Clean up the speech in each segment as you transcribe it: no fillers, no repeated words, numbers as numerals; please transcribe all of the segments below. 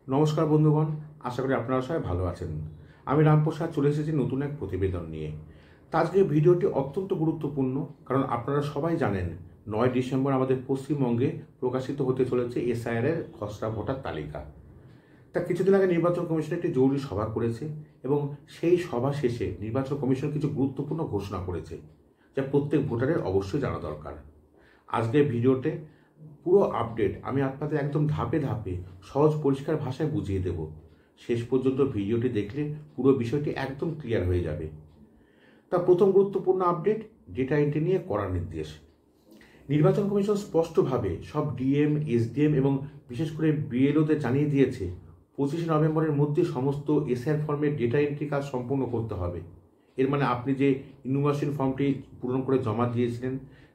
নমস্কার বন্ধুগণ, আশা করি আপনারা সবাই ভালো আছেন। আমি রামপ্রসাদ চলে এসেছি নতুন এক প্রতিবেদন নিয়ে। তা আজকের ভিডিওটি অত্যন্ত গুরুত্বপূর্ণ, কারণ আপনারা সবাই জানেন 9 ডিসেম্বর আমাদের পশ্চিমবঙ্গে প্রকাশিত হতে চলেছে এসআইআর এর খসড়া ভোটার তালিকা। তা কিছুদিন আগে নির্বাচন কমিশন একটি জরুরি সভা করেছে এবং সেই সভা শেষে নির্বাচন কমিশন কিছু গুরুত্বপূর্ণ ঘোষণা করেছে, যা প্রত্যেক ভোটারের অবশ্যই জানা দরকার। আজকের ভিডিওতে পুরো আপডেট আমি আপনাদের একদম ধাপে ধাপে সহজ পরিষ্কার ভাষায় বুঝিয়ে দেব। শেষ পর্যন্ত ভিডিওটি দেখলে পুরো বিষয়টি একদম ক্লিয়ার হয়ে যাবে। তা প্রথম গুরুত্বপূর্ণ আপডেট, ডেটা এন্ট্রি নিয়ে কড়া নির্দেশ। নির্বাচন কমিশন স্পষ্টভাবে সব ডিএম, এসডিএম এবং বিশেষ করে বিএলওদের জানিয়ে দিয়েছে 25 নভেম্বরের মধ্যে সমস্ত এসআইআর ফর্মের ডেটা এন্ট্রি কাজ সম্পূর্ণ করতে হবে। এর মানে আপনি যে ইনুমারেশন ফর্মটি পূরণ করে জমা দিয়েছিলেন,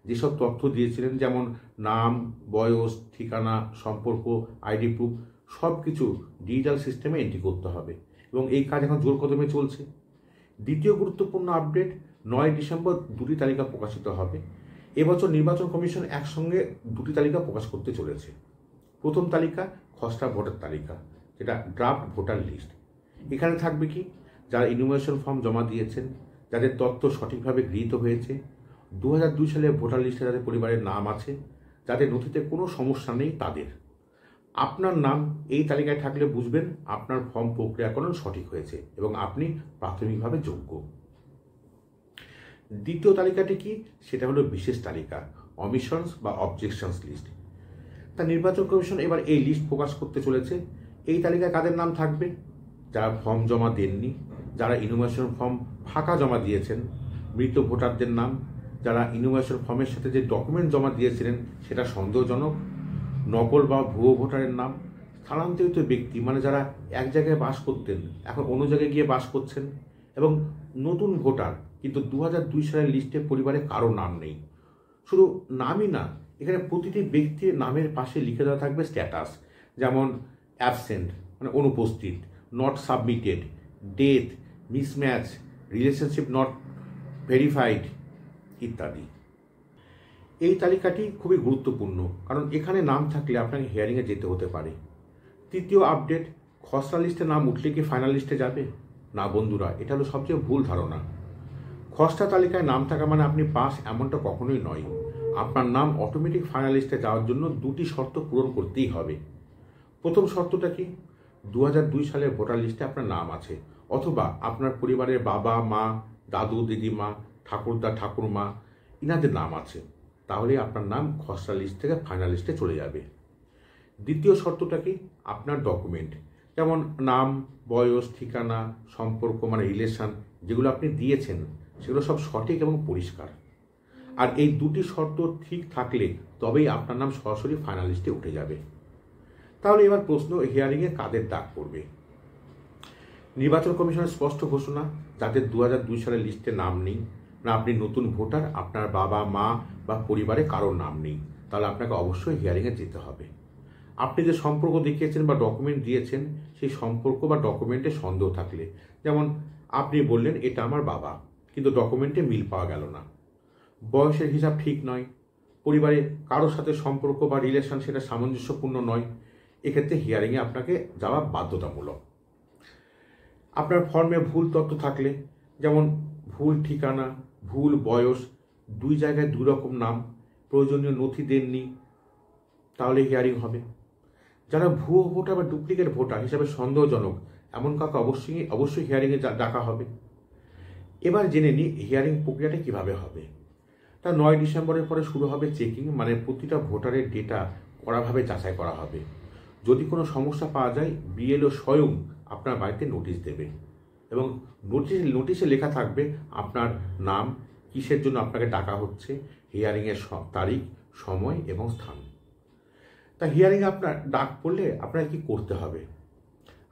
যেসব তথ্য দিয়েছিলেন যেমন নাম, বয়স, ঠিকানা, সম্পর্ক, আইডি প্রুফ, সব কিছু ডিজিটাল সিস্টেমে এন্ট্রি করতে হবে এবং এই কাজ এখন জোর কদমে চলছে। দ্বিতীয় গুরুত্বপূর্ণ আপডেট, 9 ডিসেম্বর দুটি তালিকা প্রকাশিত হবে। এবছর নির্বাচন কমিশন একসঙ্গে দুটি তালিকা প্রকাশ করতে চলেছে। প্রথম তালিকা খসড়া ভোটার তালিকা, যেটা ড্রাফট ভোটার লিস্ট। এখানে থাকবে কি, যারা ইনুমারেশন ফর্ম জমা দিয়েছেন, যাদের তথ্য সঠিকভাবে গৃহীত হয়েছে, 2002 সালে ভোটার লিস্টে যাদের পরিবারের নাম আছে, যাদের নথিতে কোনো সমস্যা নেই তাদের। আপনার নাম এই তালিকায় থাকলে বুঝবেন আপনার ফর্ম প্রক্রিয়াকরণ সঠিক হয়েছে এবং আপনি প্রাথমিকভাবে যোগ্য। দ্বিতীয় তালিকাটি কি, সেটা হলো বিশেষ তালিকা, অমিশনস বা অবজেকশনস লিস্ট। তা নির্বাচন কমিশন এবার এই লিস্ট প্রকাশ করতে চলেছে। এই তালিকায় কাদের নাম থাকবে, যারা ফর্ম জমা দেননি, যারা ইনুমারেশন ফর্ম ফাঁকা জমা দিয়েছেন, মৃত ভোটারদের নাম, যারা ইনুমারেশন ফর্মের সাথে যে ডকুমেন্ট জমা দিয়েছিলেন সেটা সন্দেহজনক, নকল বা ভুয়ো ভোটারের নাম, স্থানান্তরিত ব্যক্তি মানে যারা এক জায়গায় বাস করতেন এখন অন্য জায়গায় গিয়ে বাস করছেন, এবং নতুন ভোটার কিন্তু 2002 সালের লিস্টে পরিবারে কারো নাম নেই। শুধু নামই না, এখানে প্রতিটি ব্যক্তির নামের পাশে লিখে দেওয়া থাকবে স্ট্যাটাস, যেমন অ্যাবসেন্ট মানে অনুপস্থিত, not submitted, death, mismatch, relationship not verified ইত্যাদি। এই তালিকাটি খুবই গুরুত্বপূর্ণ, কারণ এখানে নাম থাকলে আপনাকে হিয়ারিংয়ে যেতে হতে পারে। তৃতীয় আপডেট, খসড়া লিস্টে নাম উঠলে কি ফাইনাল লিস্টে যাবে? না বন্ধুরা, এটা হলো সবচেয়ে ভুল ধারণা। খসড়া তালিকায় নাম থাকা মানে আপনি পাস এমনটা কখনোই নয়। আপনার নাম অটোমেটিক ফাইনাল লিস্টে যাওয়ার জন্য দুটি শর্ত পূরণ করতেই হবে। প্রথম শর্তটা কি, 2002 সালের ভোটার লিস্টে আপনার নাম আছে, অথবা আপনার পরিবারের বাবা, মা, দাদু, দিদিমা, ঠাকুরদা, ঠাকুরমা ইনাদের নাম আছে, তাহলে আপনার নাম খসড়া লিস্ট থেকে ফাইনাল লিস্টে চলে যাবে। দ্বিতীয় শর্তটা কি, আপনার ডকুমেন্ট যেমন নাম, বয়স, ঠিকানা, সম্পর্ক মানে রিলেশন যেগুলো আপনি দিয়েছেন সেগুলো সব সঠিক এবং পরিষ্কার। আর এই দুটি শর্ত ঠিক থাকলে তবেই আপনার নাম সরাসরি ফাইনাল লিস্টে উঠে যাবে। তাহলে এবার প্রশ্ন, হিয়ারিংয়ে কাদের ডাক পড়বে? নির্বাচন কমিশনের স্পষ্ট ঘোষণা, যাদের 2002 সালের লিস্টে নাম নেই, না আপনি নতুন ভোটার, আপনার বাবা, মা বা পরিবারে কারোর নাম নেই, তাহলে আপনাকে অবশ্যই হিয়ারিংয়ে যেতে হবে। আপনি যে সম্পর্ক দেখিয়েছেন বা ডকুমেন্ট দিয়েছেন, সেই সম্পর্ক বা ডকুমেন্টে সন্দেহ থাকলে, যেমন আপনি বললেন এটা আমার বাবা, কিন্তু ডকুমেন্টে মিল পাওয়া গেল না, বয়সের হিসাব ঠিক নয়, পরিবারে কারোর সাথে সম্পর্ক বা রিলেশন সেটা সামঞ্জস্যপূর্ণ নয়, এক্ষেত্রে হিয়ারিংয়ে আপনাকে যাওয়া বাধ্যতামূলক। আপনার ফর্মে ভুল তথ্য থাকলে, যেমন ভুল ঠিকানা, ভুল বয়স, দুই জায়গায় দুই রকম নাম, প্রয়োজনীয় নথি দেননি, তাহলে হিয়ারিং হবে। যারা ভুয়ো ভোটার বা ডুপ্লিকেট ভোটার হিসাবে সন্দেহজনক, এমন কাউকে অবশ্যই হিয়ারিংয়ে ডাকা হবে। এবার জেনে নিই হিয়ারিং প্রক্রিয়াটা কিভাবে হবে। তা 9 ডিসেম্বরের পরে শুরু হবে চেকিং, মানে প্রতিটা ভোটারের ডেটা কড়াভাবে যাচাই করা হবে। যদি কোনো সমস্যা পাওয়া যায়, বিএলও স্বয়ং আপনার বাড়িতে নোটিশ দেবে এবং নোটিশে লেখা থাকবে আপনার নাম, কিসের জন্য আপনাকে ডাকা হচ্ছে, হিয়ারিংয়ের তারিখ, সময় এবং স্থান। তা হিয়ারিংয়ে আপনার ডাক পড়লে আপনাকে কি করতে হবে?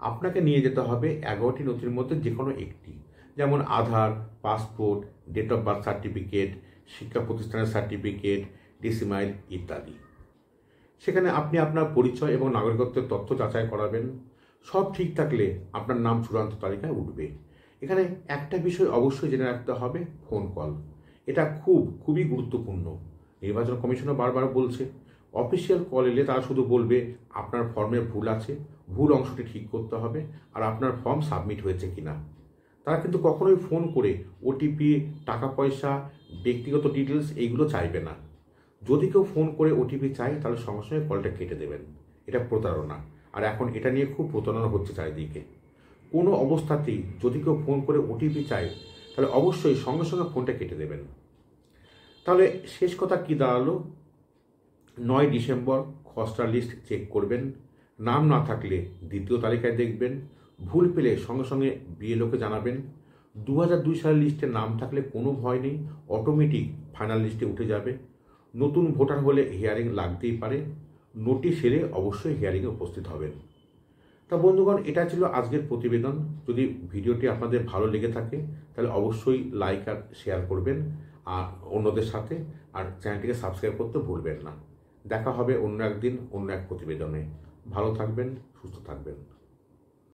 আপনাকে নিয়ে যেতে হবে 11টি নথির মধ্যে যে কোনো একটি, যেমন Aadhaar, passport, date of birth certificate, শিক্ষা প্রতিষ্ঠানের সার্টিফিকেট, ডেসিমাইল ইত্যাদি। সেখানে আপনি আপনার পরিচয় এবং নাগরিকত্বের তথ্য যাচাই করাবেন। সব ঠিক থাকলে আপনার নাম চূড়ান্ত তালিকায় উঠবে। এখানে একটা বিষয় অবশ্যই জেনে রাখতে হবে, ফোন কল। এটা খুবই গুরুত্বপূর্ণ। নির্বাচন কমিশনও বারবার বলছে, অফিসিয়াল কল এলে তারা শুধু বলবে আপনার ফর্মে ভুল আছে, ভুল অংশটি ঠিক করতে হবে আর আপনার ফর্ম সাবমিট হয়েছে কিনা। তারা কিন্তু কখনোই ফোন করে ওটিপি, টাকা পয়সা, ব্যক্তিগত ডিটেলস এইগুলো চাইবে না। যদি কেউ ফোন করে ওটিপি চায় তাহলে সঙ্গে সঙ্গে কলটা কেটে দেবেন। এটা প্রতারণা, আর এখন এটা নিয়ে খুব প্রতারণা হচ্ছে চারিদিকে। কোনো অবস্থাতেই যদি কেউ ফোন করে ওটিপি চায় তাহলে অবশ্যই সঙ্গে সঙ্গে ফোনটা কেটে দেবেন। তাহলে শেষ কথা কি দাঁড়ালো, 9 ডিসেম্বর খসড়া লিস্ট চেক করবেন। নাম না থাকলে দ্বিতীয় তালিকায় দেখবেন। ভুল পেলে সঙ্গে সঙ্গে বিএলওকে জানাবেন। 2002 সালের লিস্টে নাম থাকলে কোনো ভয় নেই, অটোমেটিক ফাইনাল লিস্টে উঠে যাবে। নতুন ভোটার হলে হিয়ারিং লাগতেই পারে, নোটিশ এলে অবশ্যই হিয়ারিংয়ে উপস্থিত হবেন। তা বন্ধুগণ, এটা ছিল আজকের প্রতিবেদন। যদি ভিডিওটি আপনাদের ভালো লেগে থাকে তাহলে অবশ্যই লাইক আর শেয়ার করবেন আর অন্যদের সাথে, আর চ্যানেলটিকে সাবস্ক্রাইব করতে ভুলবেন না। দেখা হবে অন্য একদিন অন্য এক প্রতিবেদনে। ভালো থাকবেন, সুস্থ থাকবেন।